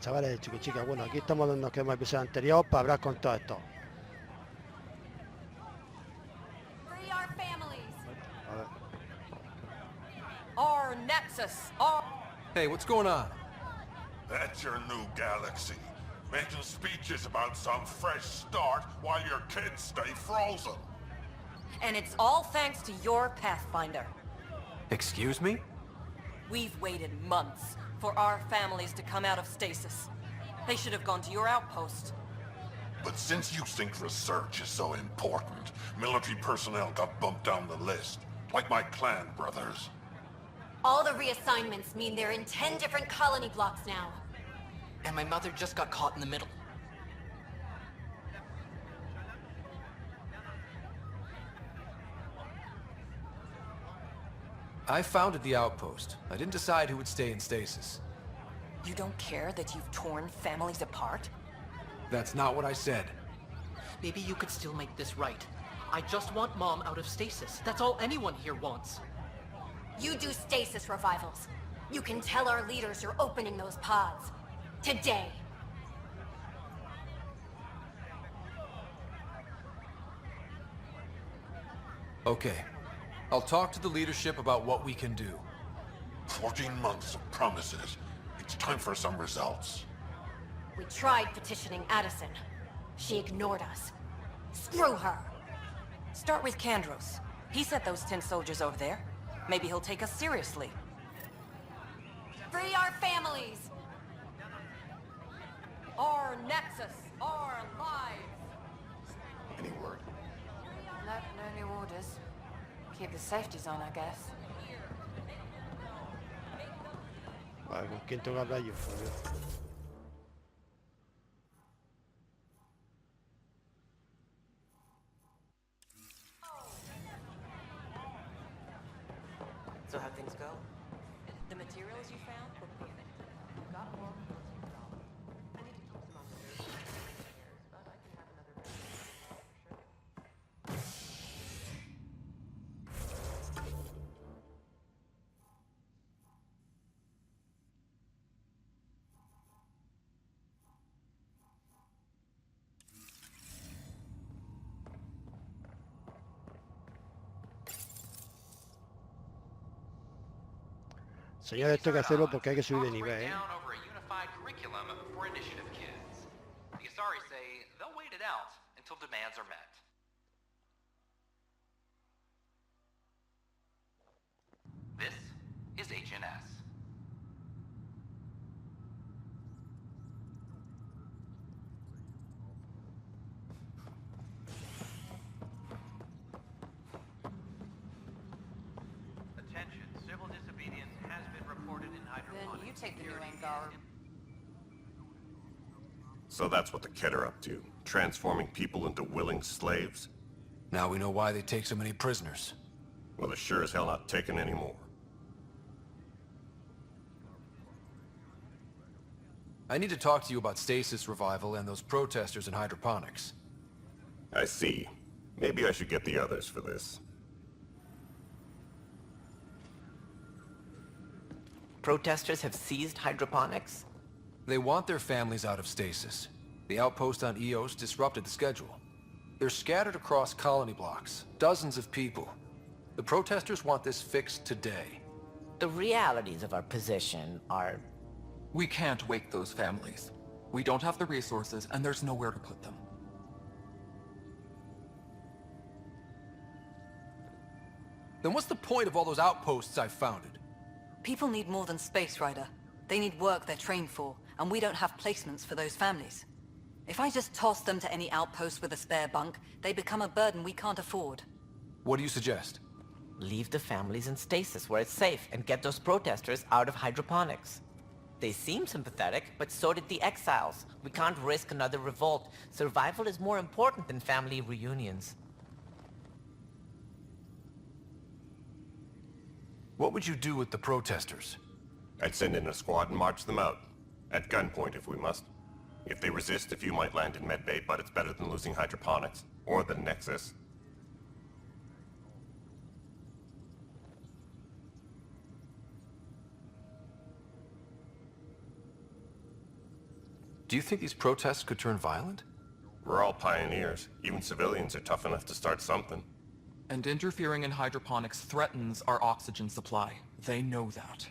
chavales, chicos, chicas. Bueno, aquí estamos donde nos quedamos en el episodio anterior para hablar con todo esto. A ver. Our Nexus, our... Hey, what's going on? That's your new galaxy. Making speeches about some fresh start while your kids stay frozen. And it's all thanks to your Pathfinder. Excuse me? We've waited months for our families to come out of stasis. They should have gone to your outpost. But since you think research is so important, military personnel got bumped down the list. Like my clan brothers. All the reassignments mean they're in 10 different colony blocks now. And my mother just got caught in the middle. I founded the outpost. I didn't decide who would stay in stasis. You don't care that you've torn families apart? That's not what I said. Maybe you could still make this right. I just want Mom out of stasis. That's all anyone here wants. You do stasis revivals. You can tell our leaders you're opening those pods. Today. Okay. I'll talk to the leadership about what we can do. 14 months of promises. It's time for some results. We tried petitioning Addison. She ignored us. Screw her. Start with Kandros. He sent those 10 soldiers over there. Maybe he'll take us seriously. Free our families! Our Nexus, our lives! Any word? No new orders. Keep the safeties on, I guess. Vale, ¿con quién tengo que hablar yo? A ver. So how things go? The materials you found were perfect. You got more than you thought. I need to keep some on the but I can have another Señor, esto hay que hacerlo porque hay que subir de nivel, ¿eh? Over a unified curriculum for initiative kids. The Asari say they'll wait it out until demands are met. This is HNS. Attention, civil disobedience has been reported in hydroponics. Then you take the new Angar. So that's what the Kett are up to, transforming people into willing slaves? Now we know why they take so many prisoners. Well, they're sure as hell not taking any more. I need to talk to you about stasis revival and those protesters in hydroponics. I see. Maybe I should get the others for this. Protesters have seized hydroponics? They want their families out of stasis. The outpost on Eos disrupted the schedule. They're scattered across colony blocks, dozens of people. The protesters want this fixed today. The realities of our position are... We can't wake those families. We don't have the resources, and there's nowhere to put them. Then what's the point of all those outposts I've founded? People need more than space, Ryder. They need work they're trained for, and we don't have placements for those families. If I just toss them to any outpost with a spare bunk, they become a burden we can't afford. What do you suggest? Leave the families in stasis where it's safe and get those protesters out of hydroponics. They seem sympathetic, but so did the exiles. We can't risk another revolt. Survival is more important than family reunions. What would you do with the protesters? I'd send in a squad and march them out. At gunpoint if we must. If they resist, a few might land in medbay, but it's better than losing hydroponics. Or the Nexus. Do you think these protests could turn violent? We're all pioneers. Even civilians are tough enough to start something. And interfering in hydroponics threatens our oxygen supply. They know that.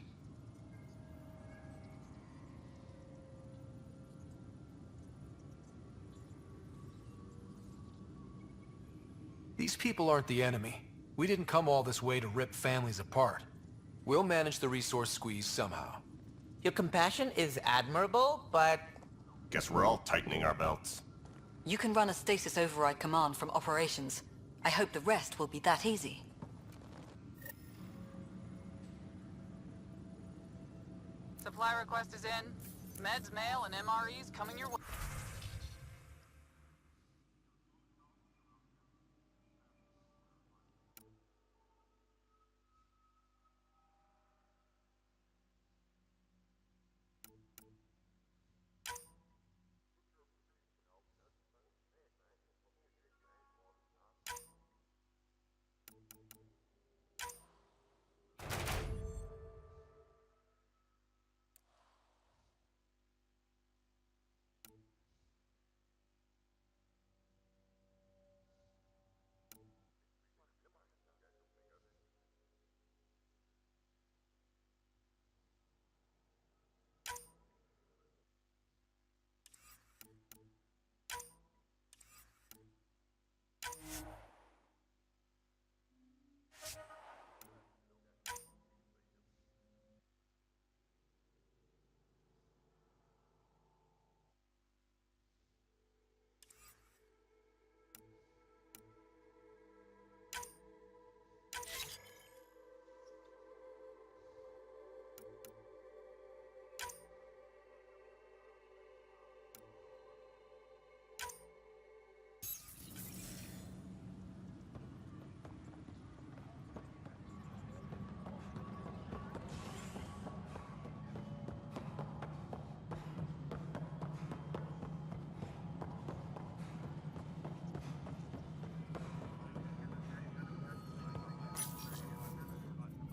These people aren't the enemy. We didn't come all this way to rip families apart. We'll manage the resource squeeze somehow. Your compassion is admirable, but... Guess we're all tightening our belts. You can run a stasis override command from operations. I hope the rest will be that easy. Supply request is in. Meds, mail, and MREs coming your way.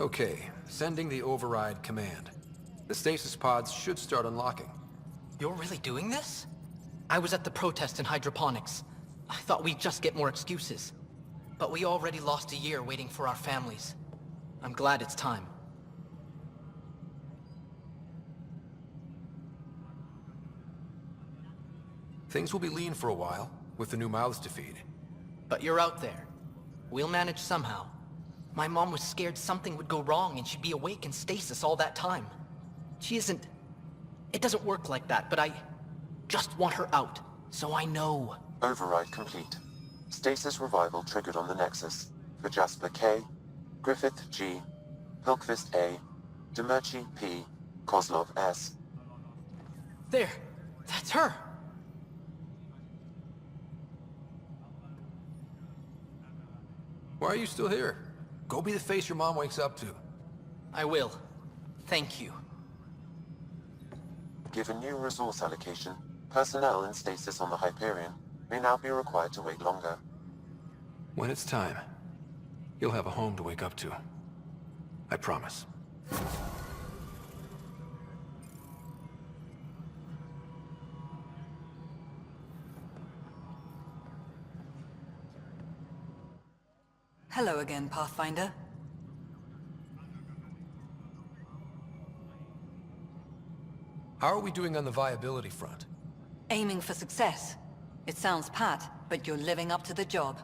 Okay, sending the override command. The stasis pods should start unlocking. You're really doing this? I was at the protest in hydroponics. I thought we'd just get more excuses. But we already lost a year waiting for our families. I'm glad it's time. Things will be lean for a while, with the new mouths to feed. But you're out there. We'll manage somehow. My mom was scared something would go wrong and she'd be awake in stasis all that time. She isn't... It doesn't work like that, but I just want her out, so I know. Override complete. Stasis revival triggered on the Nexus. For Jasper K, Griffith G, Hilkvist A, Demerchi P, Kozlov S. There! That's her! Why are you still here? Go be the face your mom wakes up to. I will. Thank you. Given new resource allocation, personnel in stasis on the Hyperion may now be required to wait longer. When it's time, you'll have a home to wake up to. I promise. Hello again, Pathfinder. How are we doing on the viability front? Aiming for success. It sounds pat, but you're living up to the job.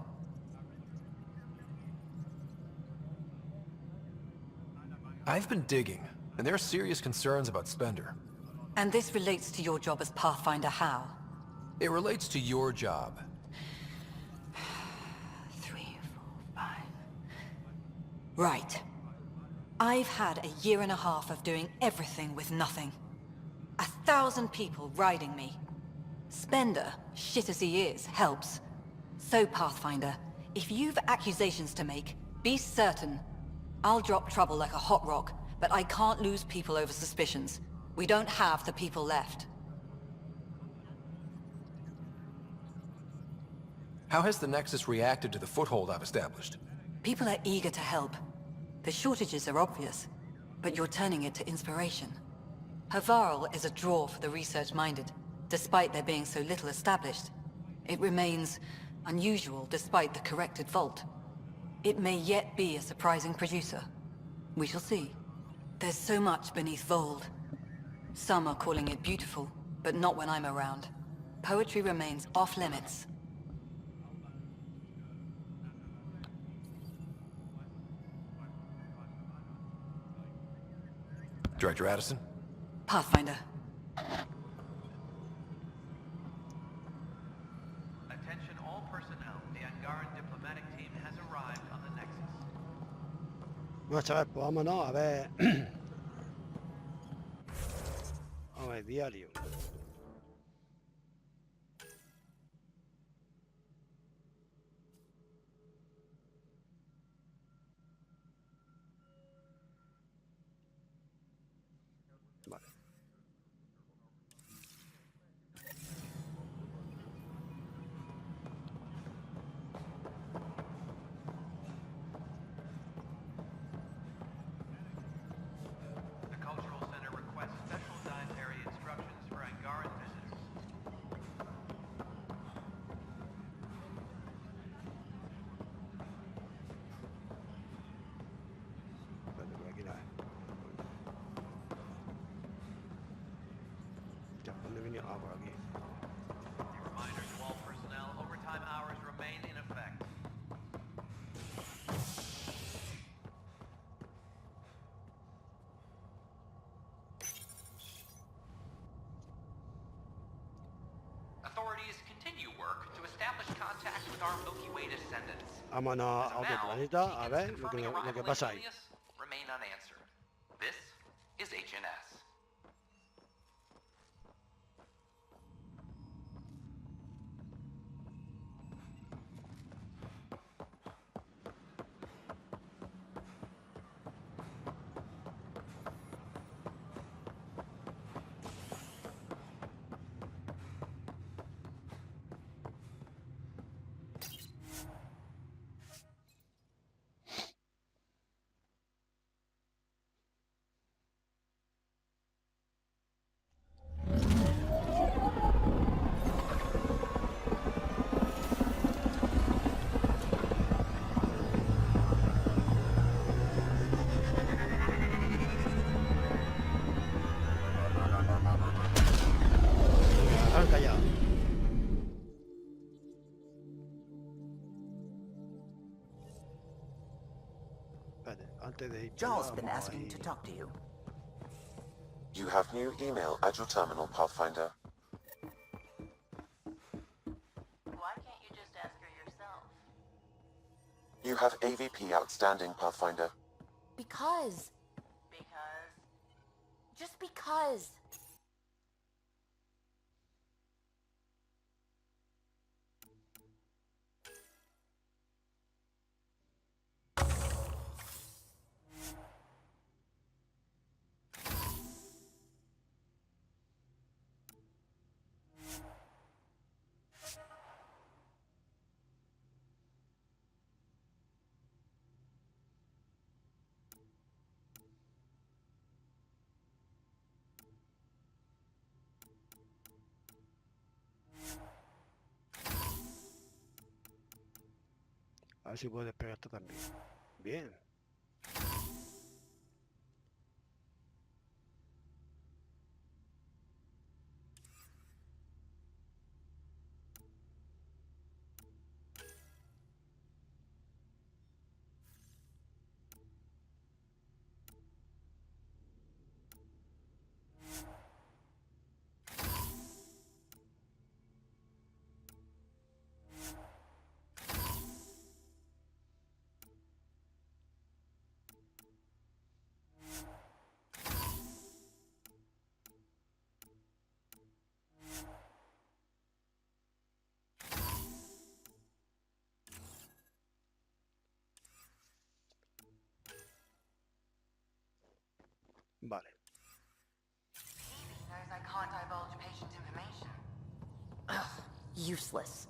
I've been digging, and there are serious concerns about Spender. And this relates to your job as Pathfinder how? It relates to your job. 3, 4, 5... Right. I've had a year and a half of doing everything with nothing. 1,000 people riding me. Spender, shit as he is, helps. So, Pathfinder, if you've accusations to make, be certain. I'll drop trouble like a hot rock, but I can't lose people over suspicions. We don't have the people left. How has the Nexus reacted to the foothold I've established? People are eager to help. The shortages are obvious, but you're turning it to inspiration. Havarl is a draw for the research-minded. Despite there being so little established, it remains unusual despite the corrected vault. It may yet be a surprising producer. We shall see. There's so much beneath Vold. Some are calling it beautiful, but not when I'm around. Poetry remains off-limits. Director Addison? Pathfinder. Attention all personnel. The Angaran diplomatic team has arrived on the Nexus. Bueno, chavales, pues vámonos a ver. A ver, diario. Vale. The Cultural Center requests special dietary instructions for Angaran visitors. Espérate, por aquí no es. Ya, ¿dónde venía? Ah, por aquí. A reminder to all personnel, overtime hours remain in effect. Authorities continue work to establish contact with our Milky Way descendants. Vámonos As a of otro now, planeta a beacons ver confirming lo que arrival pasa in ahí. Julius remain unanswered. This is HNS. Han callado. Espérate, antes de ir. Joel's been asking to talk to you. You have new email at your terminal, Pathfinder. Why can't you just ask her yourself? You have AVP outstanding, Pathfinder. Because. Because? Just because. A ver si puedo despegar esto también. Bien. Vale. Knows I can't divulge patient information. Ugh, useless.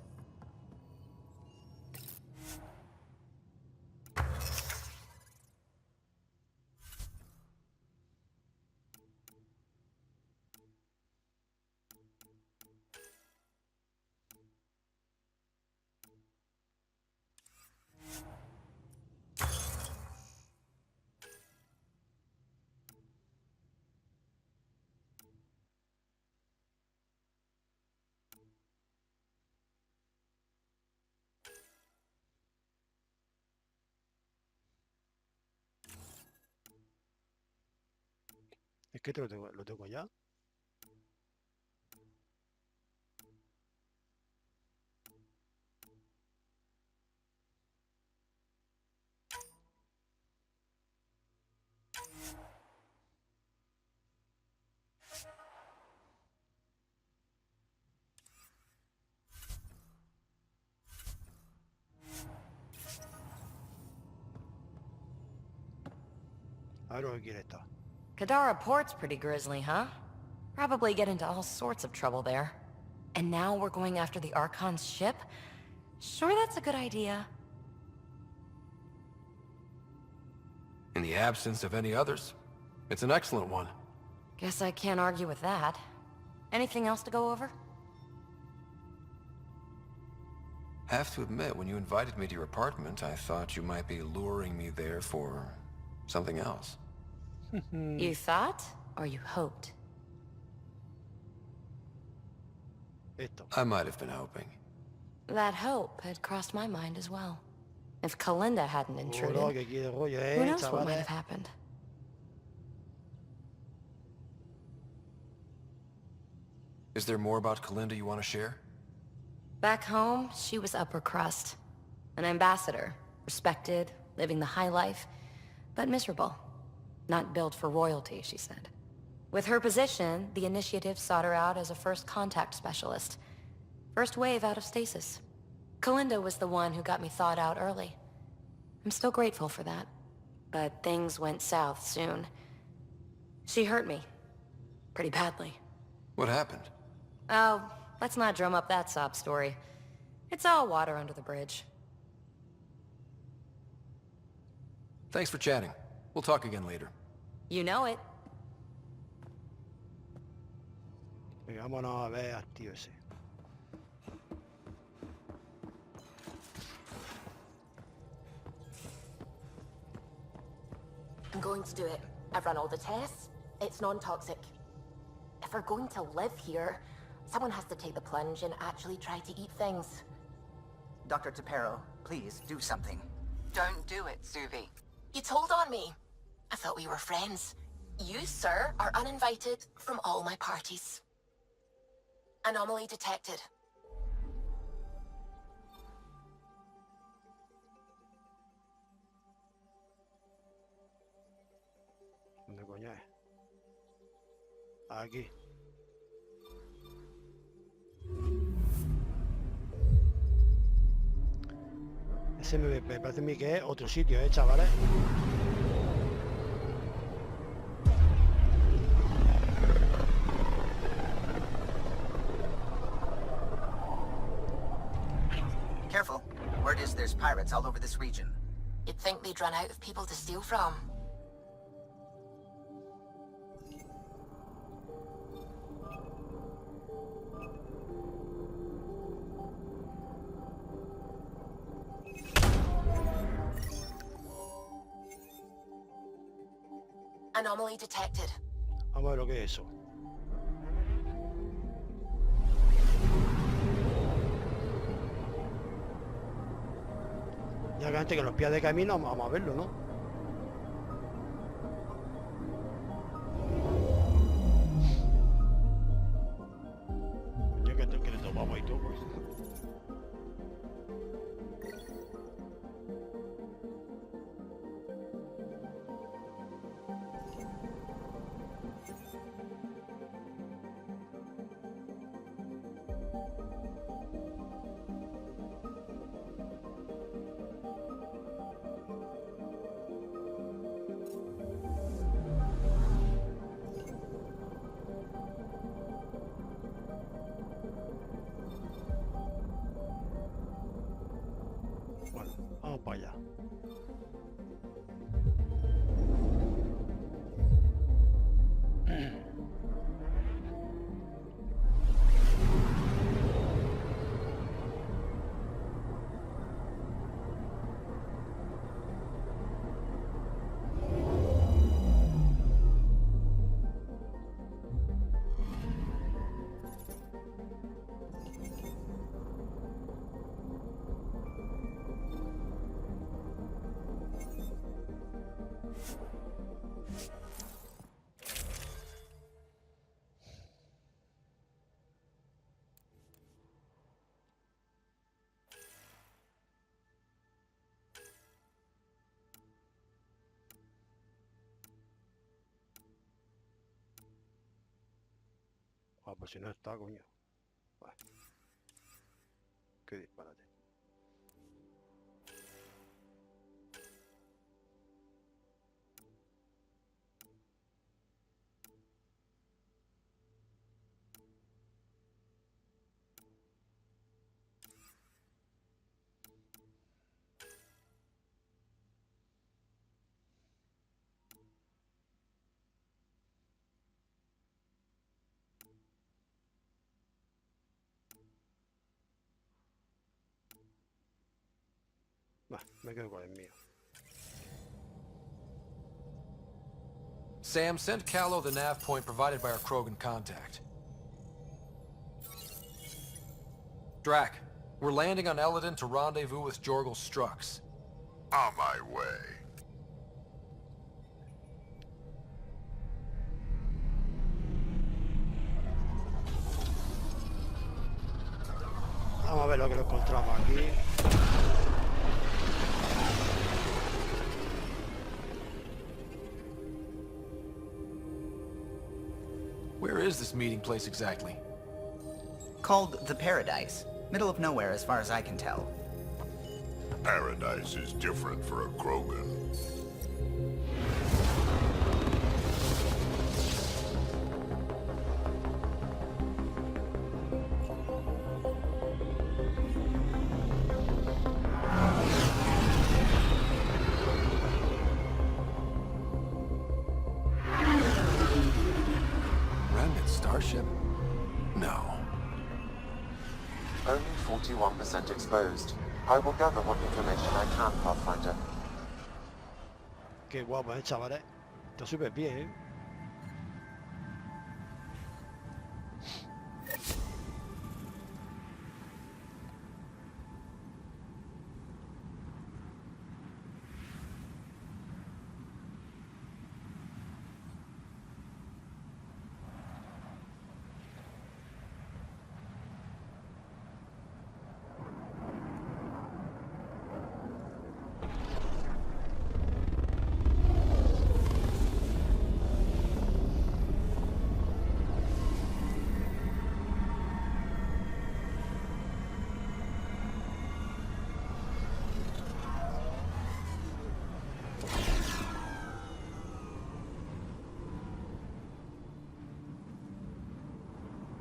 ¿Qué te lo tengo ya? A ver lo que quiere esta. Kadara Port's pretty grisly, huh? Probably get into all sorts of trouble there. And now we're going after the Archon's ship? Sure that's a good idea. In the absence of any others, it's an excellent one. Guess I can't argue with that. Anything else to go over? Have to admit, when you invited me to your apartment, I thought you might be luring me there for something else. You thought? Or you hoped? I might have been hoping. That hope had crossed my mind as well. If Kalinda hadn't intruded, que quiere rollo, who knows what chavales? might have happened. Is there more about Kalinda you want to share? Back home, she was upper crust. An ambassador, respected, living the high life, but miserable. Not built for royalty, she said. With her position, the initiative sought her out as a first contact specialist. First wave out of stasis. Kalinda was the one who got me thawed out early. I'm still grateful for that. But things went south soon. She hurt me. Pretty badly. What happened? Oh, let's not drum up that sob story. It's all water under the bridge. Thanks for chatting. We'll talk again later. You know it. Venga, vámonos a ver al tío ese. I'm going to do it. I've run all the tests. It's non-toxic. If we're going to live here, someone has to take the plunge and actually try to eat things. Dr. Tapero, please do something. Don't do it, Suvi. You told on me. I thought we were friends. You, sir, are uninvited from all my parties. Anomaly detected. ¿Dónde coño es? Aquí. Ese me parece a mí que es otro sitio, chavales. Careful. Word is there's pirates all over this region. You'd think they'd run out of people to steal from. Anomaly detected. Vamos a ver lo que es eso. Ya que antes que nos pilla de camino, vamos a verlo, ¿no? Yo que le tomamos y todo, pues. Bueno, vamos para allá. Ah, pues si no está, coño. Vale. Qué disparate. Va, me quedo con el mío. Sam, send Callow the nav point provided by our Krogan contact. Drac, we're landing on Eladon to rendezvous with Jorgel Strux. On my way. Vamos a ver lo que lo encontramos aquí. Where is this meeting place exactly? Called the Paradise. Middle of nowhere as far as I can tell. Paradise is different for a Krogan. Remnant starship? No. Only 41% exposed. I will gather what information I can, Pathfinder. Qué guapo, chavales. Está súper bien, ¿eh?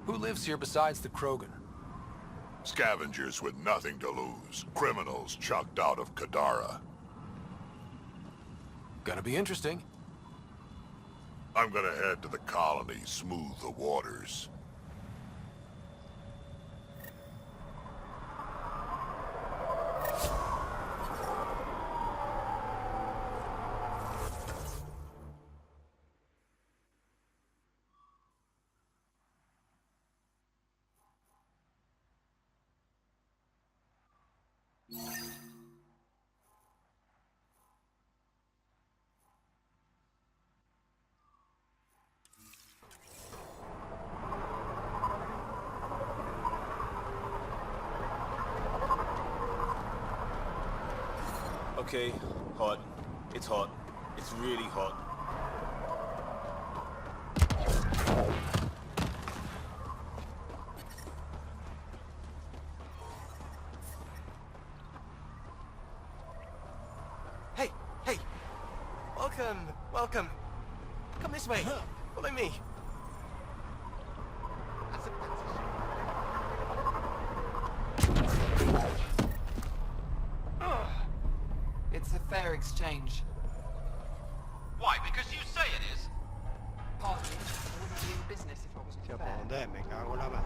Who lives here besides the Krogan? Scavengers with nothing to lose. Criminals chucked out of Kadara. Gonna be interesting. I'm gonna head to the colony, smooth the waters. Okay, hot. It's hot. It's really hot. Hey, hey! Welcome, welcome. Come this way. Follow me. It's a fair exchange. Why? Because you say it is. Pardon me, I wouldn't be in business if I wasn't Tío, fair. ¿por dónde es? Me cago en la mano.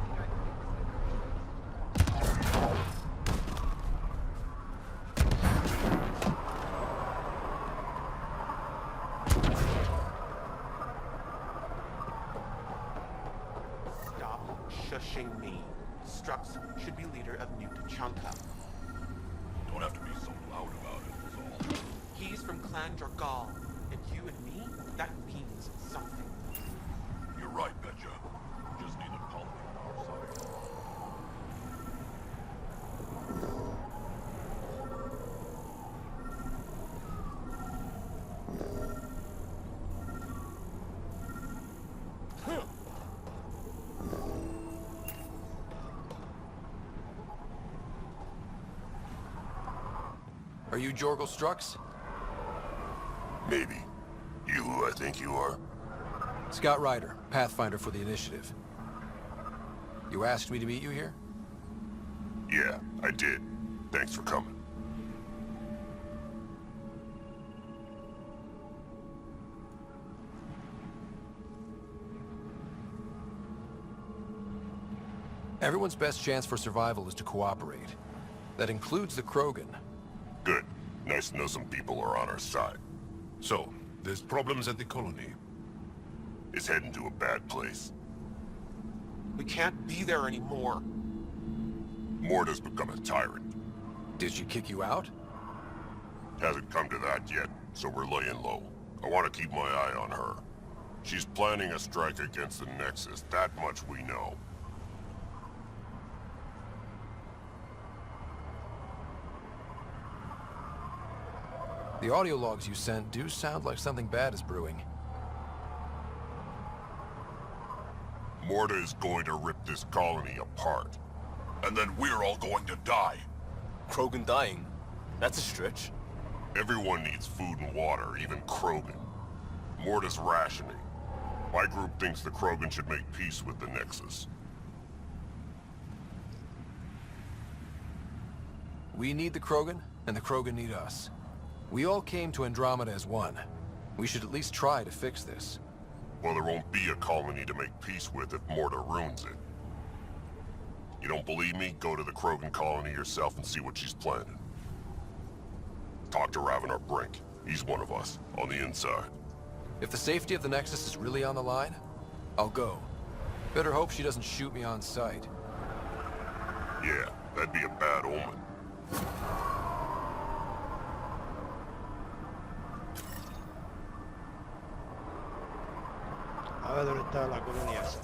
Stop shushing me. Strux should be leader of New Tachanka. Don't have to be so loud about it, that's all. He's from Clan Jorgal, and you and me, that means something. You're right, Betcha. Just need a colony on our side. Are you Jorgel Strux? Maybe. You who I think you are? Scott Ryder, Pathfinder for the Initiative. You asked me to meet you here? Yeah, I did. Thanks for coming. Everyone's best chance for survival is to cooperate. That includes the Krogan. Good. Nice to know some people are on our side. So, there's problems at the colony. It's heading to a bad place. We can't be there anymore. Morta's become a tyrant. Did she kick you out? Hasn't come to that yet, so we're laying low. I want to keep my eye on her. She's planning a strike against the Nexus, that much we know. The audio logs you sent do sound like something bad is brewing. Morta is going to rip this colony apart. And then we're all going to die. Krogan dying? That's a stretch. Everyone needs food and water, even Krogan. Morta's rationing. My group thinks the Krogan should make peace with the Nexus. We need the Krogan, and the Krogan need us. We all came to Andromeda as one. We should at least try to fix this. Well, there won't be a colony to make peace with if Morta ruins it. You don't believe me? Go to the Krogan colony yourself and see what she's planning. Talk to Ravenar Brink. He's one of us, on the inside. If the safety of the Nexus is really on the line, I'll go. Better hope she doesn't shoot me on sight. Yeah, that'd be a bad omen. A ver dónde está la colonia esa.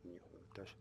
Coño, ¿dónde está eso?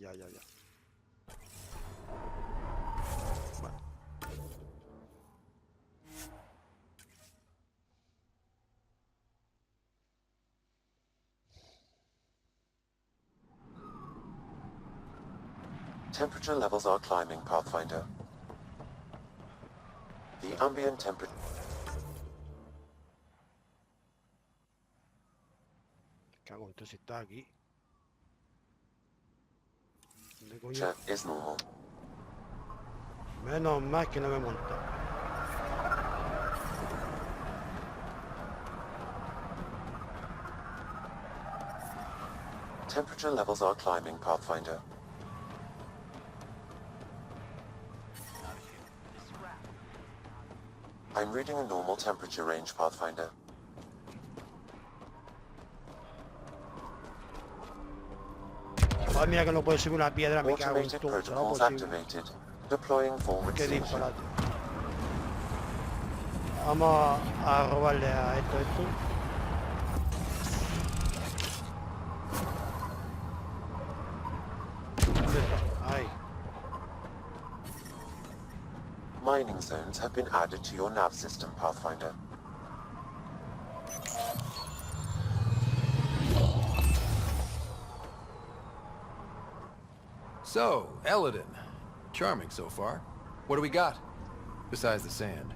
Ya. Vale. Temperature levels are climbing, Pathfinder. The ambient temperature... Cago, entonces está aquí. is normal. Menos mal que no me monta. Temperature levels are climbing, Pathfinder. I'm reading a normal temperature range, Pathfinder. Ay, mira que no puedo subir una piedra, me cago en Automated todo. protocols activated. Deploying forward Qué station. disparate. Vamos a robarle a esto. ¿Dónde está? Ahí. Mining zones have been added to your nav system, Pathfinder. So, Eladin. Charming so far. What do we got? Besides the sand.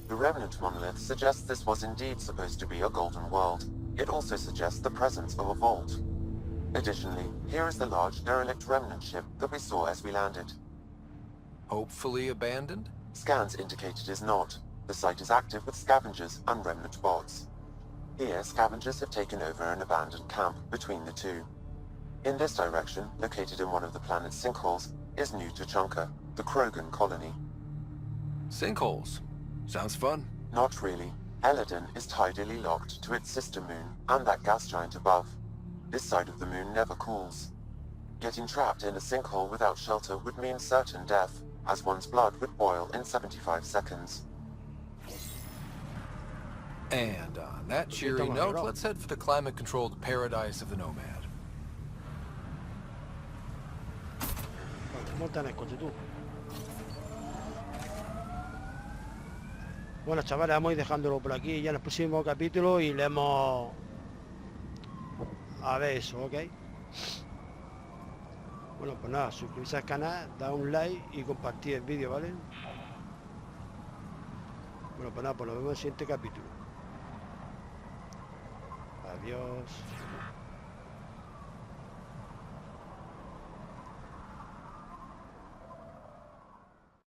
The Remnant monolith suggests this was indeed supposed to be a golden world. It also suggests the presence of a vault. Additionally, here is the large derelict remnant ship that we saw as we landed. Hopefully abandoned? Scans indicate it is not. The site is active with scavengers and remnant bots. Here, scavengers have taken over an abandoned camp between the two. In this direction, located in one of the planet's sinkholes, is New Tuchanka, the Krogan colony. Sinkholes? Sounds fun. Not really. Eladin is tidally locked to its sister moon, and that gas giant above. This side of the moon never cools. Getting trapped in a sinkhole without shelter would mean certain death, as one's blood would boil in 75 seconds. And on that cheery note, let's head for the climate-controlled paradise of the Nomad. ¿Cómo te han escondido tú? Bueno, chavales, vamos a ir dejándolo por aquí ya en el próximo capítulo y leemos a ver eso, ¿ok? Bueno, pues nada, suscribirse al canal, dar un like y compartir el vídeo, ¿vale? Bueno, pues nada, pues nos vemos en el siguiente capítulo. Adiós.